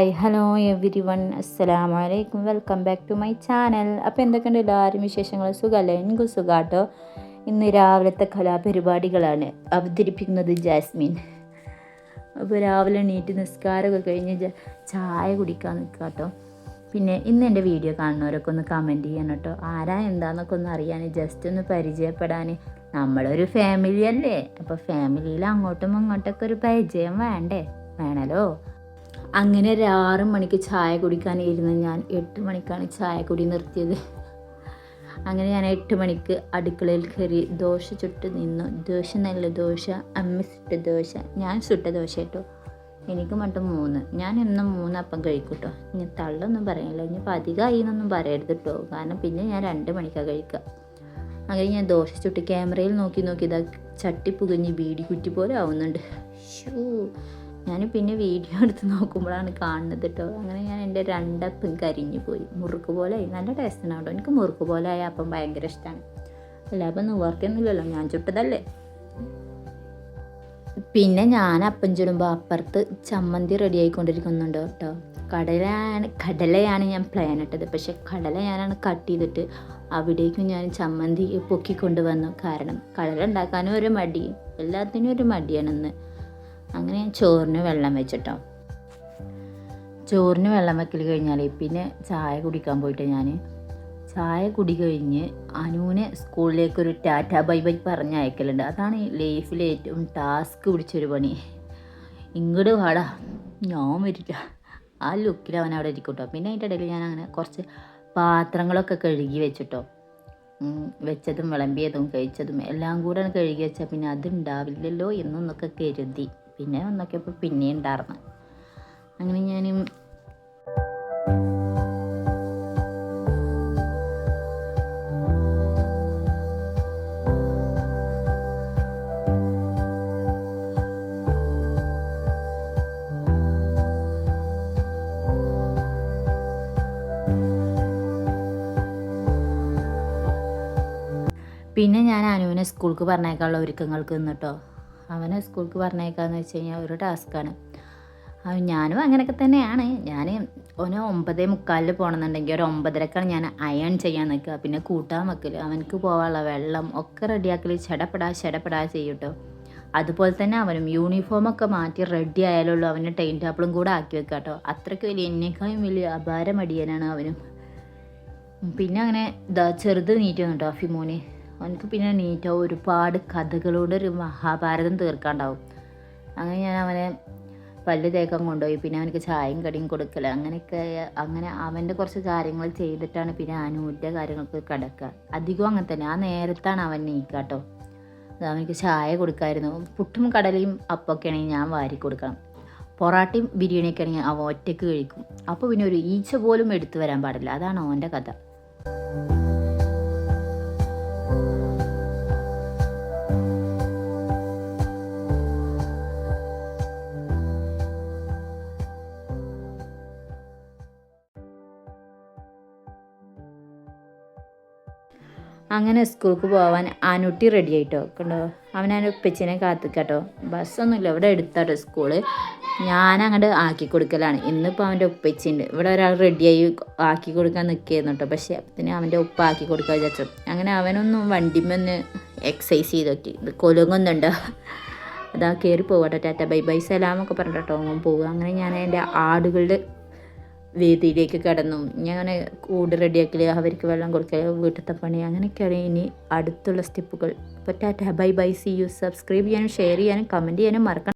Hi hello every one അസ്സലാമു അലൈക്കും welcome back to my channel. അപ്പോൾ എന്തൊക്കെയുണ്ട് എല്ലാവരും വിശേഷങ്ങൾ? സുഖമല്ലേ? എനിക്കും സുഖാട്ടോ. ഇന്ന് രാവിലത്തെ കലാപരിപാടികളാണ് അവതരിപ്പിക്കുന്നത് ജാസ്മിൻ. അപ്പോൾ രാവിലെ എണീറ്റ് നിസ്കാരമൊക്കെ കഴിഞ്ഞ് ചായ കുടിക്കാൻ നിൽക്കുക കേട്ടോ. പിന്നെ ഇന്ന് എൻ്റെ വീഡിയോ കാണുന്നവരൊക്കെ ഒന്ന് കമൻറ്റ് ചെയ്യണം കേട്ടോ. ആരാ എന്താണെന്നൊക്കെ ഒന്ന് അറിയാൻ, ജസ്റ്റ് ഒന്ന് പരിചയപ്പെടാൻ. നമ്മളൊരു ഫാമിലി അല്ലേ, അപ്പോൾ ഫാമിലിയിൽ അങ്ങോട്ടും ഇങ്ങോട്ടൊക്കെ ഒരു പരിചയം വേണമല്ലോ. അങ്ങനെ ഒരു 6 മണിക്ക് ചായ കുടിക്കാനിരുന്ന് ഞാൻ 8 മണിക്കാണ് ചായ കുടി നിർത്തിയത്. അങ്ങനെ ഞാൻ 8 മണിക്ക് അടുക്കളയിൽ കയറി ദോശ ചുട്ട് നിന്നു. നല്ല ദോശ, അമ്മ ചുട്ട ദോശ, ഞാൻ ചുട്ട ദോശ കേട്ടോ. എനിക്ക് മട്ടും 3, ഞാൻ എന്നും 3 അപ്പം കഴിക്കും കേട്ടോ. ഇനി തള്ളൊന്നും പറയില്ല, ഇനിയിപ്പോൾ അധികമായി എന്നൊന്നും പറയരുത് കേട്ടോ, കാരണം പിന്നെ ഞാൻ 2 മണിക്കാണ് കഴിക്കുക. അങ്ങനെ ഞാൻ ദോശ ചുട്ട് ക്യാമറയിൽ നോക്കി ഇതാ ചട്ടി പുകഞ്ഞ് ബീഡി കുറ്റി പോലെ ആവുന്നുണ്ട്. ഞാൻ പിന്നെ വീഡിയോ എടുത്ത് നോക്കുമ്പോഴാണ് കാണുന്നത് കേട്ടോ. അങ്ങനെ ഞാൻ എൻ്റെ 2 അപ്പം കരിഞ്ഞു പോയി, മുറുക്ക് പോലെ ആയി. നല്ല ടേസ്റ്റാണ് കേട്ടോ, എനിക്ക് മുറുക്ക് പോലെ ആയ അപ്പം ഭയങ്കര ഇഷ്ടമാണ്. അല്ല അപ്പം നിവർക്കൊന്നുമില്ലല്ലോ, ഞാൻ ചുട്ടതല്ലേ. പിന്നെ ഞാൻ അപ്പം ചുടുമ്പോൾ അപ്പുറത്ത് ചമ്മന്തി റെഡി ആയിക്കൊണ്ടിരിക്കുന്നുണ്ട് കേട്ടോ. കടലയാണ് ഞാൻ പ്ലാൻ ഇട്ടത്, പക്ഷെ കടല ഞാനാണ് കട്ട് ചെയ്തിട്ട് അവിടേക്കും ഞാൻ ചമ്മന്തി പൊക്കിക്കൊണ്ട് വന്നു. കാരണം കടല ഉണ്ടാക്കാനും ഒരു മടി, എല്ലാത്തിനും ഒരു മടിയാണെന്ന്. അങ്ങനെ ഞാൻ ചോറിന് വെള്ളം വെച്ചിട്ടോ. ചോറിന് വെള്ളം വെക്കൽ കഴിഞ്ഞാൽ പിന്നെ ചായ കുടിക്കാൻ പോയിട്ട് ഞാൻ ചായ കുടി കഴിഞ്ഞ് അനുവിനെ സ്കൂളിലേക്കൊരു ടാറ്റ ബൈ ബൈ പറഞ്ഞ് അയക്കലുണ്ട്. അതാണ് ലൈഫിലെ ഏറ്റവും ടാസ്ക് പിടിച്ചൊരു പണി. ഇങ്ങോട്ട് വാടാ, ഞാൻ വരില്ല, ആ ലുക്കിൽ അവൻ അവിടെ ഇരിക്കും കേട്ടോ. പിന്നെ അതിൻ്റെ ഇടയിൽ ഞാൻ അങ്ങനെ കുറച്ച് പാത്രങ്ങളൊക്കെ കഴുകി വെച്ചിട്ടോ. വെച്ചതും വിളമ്പിയതും കഴിച്ചതും എല്ലാം കൂടെ കഴുകി വെച്ചാൽ പിന്നെ അതുണ്ടാവില്ലല്ലോ എന്നൊന്നൊക്കെ കരുതി. പിന്നെ ഒന്നൊക്കെയപ്പോൾ പിന്നെ ഉണ്ടായിരുന്നു. അങ്ങനെ ഞാൻ അനുവിനെ സ്കൂൾക്ക് പറഞ്ഞേക്കാനുള്ള ഒരുക്കങ്ങൾക്ക് നിന്നിട്ടോ. അവനെ സ്കൂൾക്ക് പറഞ്ഞേക്കാന്ന് വെച്ച് കഴിഞ്ഞാൽ ഒരു ടാസ്ക്കാണ്. ഞാനും അങ്ങനെയൊക്കെ തന്നെയാണ്. ഞാൻ ഓന് 9:45 പോകണമെന്നുണ്ടെങ്കിൽ ഒരു 9:30ക്കാണ് ഞാൻ അയൺ ചെയ്യാൻ നിൽക്കുക. പിന്നെ കൂട്ടാൻ വെക്കൽ, അവനക്ക് പോകാനുള്ള വെള്ളം ഒക്കെ റെഡിയാക്കൽ ചെടപ്പെടാ ചെയ്യും കേട്ടോ. അതുപോലെ തന്നെ അവനും യൂണിഫോമൊക്കെ മാറ്റി റെഡി ആയാലുള്ളൂ അവൻ്റെ ടൈം ടേബിളും കൂടെ ആക്കി വെക്കുക കേട്ടോ. അത്രയ്ക്ക് വലിയ എന്നേക്കാളും വലിയ അപാരമടിയനാണ് അവനും. പിന്നെ അങ്ങനെ ചെറുത് നീറ്റുന്നു കേട്ടോ അഫിമോന്. അവനക്ക് പിന്നെ നീറ്റോ ഒരുപാട് കഥകളോട് ഒരു മഹാഭാരതം തീർക്കാണ്ടാവും. അങ്ങനെ ഞാൻ അവനെ പല്ല് തേക്കാൻ കൊണ്ടുപോയി. പിന്നെ അവനക്ക് ചായയും കടിയും കൊടുക്കൽ, അങ്ങനെയൊക്കെ. അങ്ങനെ അവൻ്റെ കുറച്ച് കാര്യങ്ങൾ ചെയ്തിട്ടാണ് പിന്നെ അനുവിൻ്റെ കാര്യങ്ങൾക്ക് കിടക്കുക. അധികവും അങ്ങനെ തന്നെ. ആ നേരത്താണ് അവൻ നീക്കുക കേട്ടോ. അവനക്ക് ചായ കൊടുക്കായിരുന്നു. പുട്ടും കടലയും അപ്പമൊക്കെ ആണെങ്കിൽ ഞാൻ വാരി കൊടുക്കണം. പൊറാട്ടയും ബിരിയാണിയൊക്കെ ആണെങ്കിൽ അവൻ ഒറ്റയ്ക്ക് കഴിക്കും. അപ്പോൾ പിന്നെ ഒരു ഈച്ച പോലും എടുത്തു വരാൻ പാടില്ല. അതാണ് അവൻ്റെ കഥ. അങ്ങനെ സ്കൂൾക്ക് പോകാൻ ആനുട്ടി റെഡി ആയിട്ടോ കണ്ടോ. അവൻ ഉപ്പച്ചിനെ കാത്തിക്കട്ടോ. ബസ്സൊന്നുമില്ല, ഇവിടെ എടുത്താട്ടോ സ്കൂള്. ഞാനങ്ങോട്ട് ആക്കി കൊടുക്കലാണ്. ഇന്നിപ്പോൾ അവൻ്റെ ഉപ്പച്ചിണ്ട് ഇവിടെ. ഒരാൾ റെഡിയായി ആക്കി കൊടുക്കാൻ നിൽക്കുകയായിരുന്നു കേട്ടോ. പക്ഷേ പിന്നെ അവൻ്റെ ഉപ്പ ആക്കി കൊടുക്കാൻ വിചാരിച്ചു. അങ്ങനെ അവനൊന്നും വണ്ടിമൊന്ന് എക്സസൈസ് ചെയ്ത് നോക്കി. ഇത് കൊലുങ്ങുന്നുണ്ടോ, അതാ കയറി പോകട്ടോ. ടാറ്റ ബൈ ബൈ സലാമൊക്കെ പറഞ്ഞിട്ടോ അവൻ പോവുക. അങ്ങനെ ഞാൻ എൻ്റെ ആടുകളുടെ വേദിയിലേക്ക് കടന്നു. ഞാൻ കൂട് റെഡിയാക്കൽ, അവർക്ക് വെള്ളം കൊടുക്കൽ, വീട്ടിലത്തെ പണി, അങ്ങനെയൊക്കെയാണ് ഇനി അടുത്തുള്ള സ്റ്റെപ്പുകൾ. അപ്പോൾ ടാറ്റ bye bye, see you. Subscribe ചെയ്യാനും ഷെയർ ചെയ്യാനും കമൻറ്റ് ചെയ്യാനും മറക്കണം.